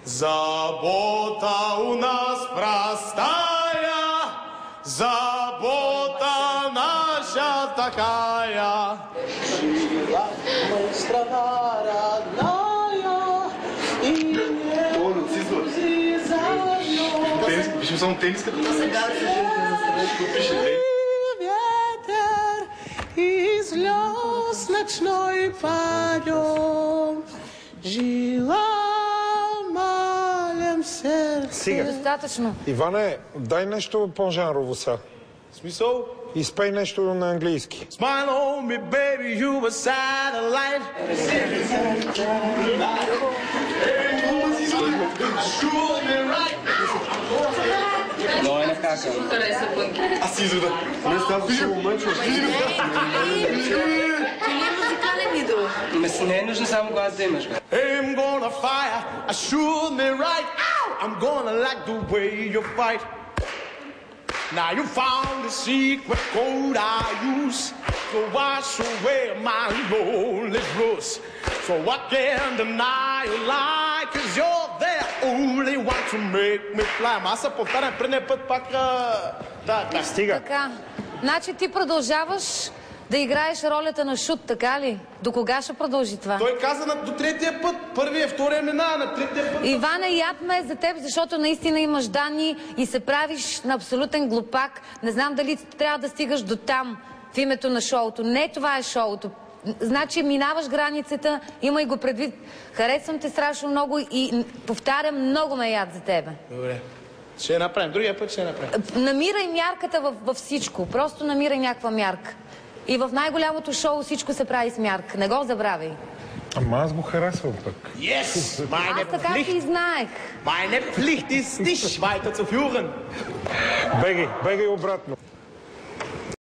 Забота у нас простая, забота наша такая. Жила мы страна родная, и не друзья заодно. Пишем само тенис, като ветер из слез ночной падем. Жила малем сердце. Сега. Достатъчно. Иване, дай нещо по-жанрово са. Смисъл? Изпей нещо на английски. Smile on me, baby, you a satellite. Но е накака. Аз си изведа. Не става за момент, човек. Не е нужно само глас да имаш, бе. I'm gonna fire, shoot me right. Ow! I'm gonna like the way you fight. Now you found the secret code I use to wash away my lonely blues. So I can't deny you lie, 'cause you're the only one to make me fly. Аз се повтарям предния път пак... Стига. Така. Значи ти продължаваш да играеш ролята на шут, така ли? До кога ще продължи това? Той каза до третия път. Първия, втория минава, на третия път... Ивана, яд ме за теб, защото наистина имаш данни и се правиш на абсолютен глупак. Не знам дали трябва да стигаш до там в името на шоуто. Не, това е шоуто. Значи минаваш границата, имай го предвид. Харесвам те страшно много и повтарям, много ме яд за тебе. Добре. Ще я направим. Другия път ще я направим. Намирай мярката във всичко. Просто намирай някаква мярка. И в най-голямото шоу всичко се прави с мярка. Не го забравяй. Ама аз го харесвам пък. Yes! Аз така и знаех. Meine Pflicht ist, dich weiterzuführen. Бегай обратно.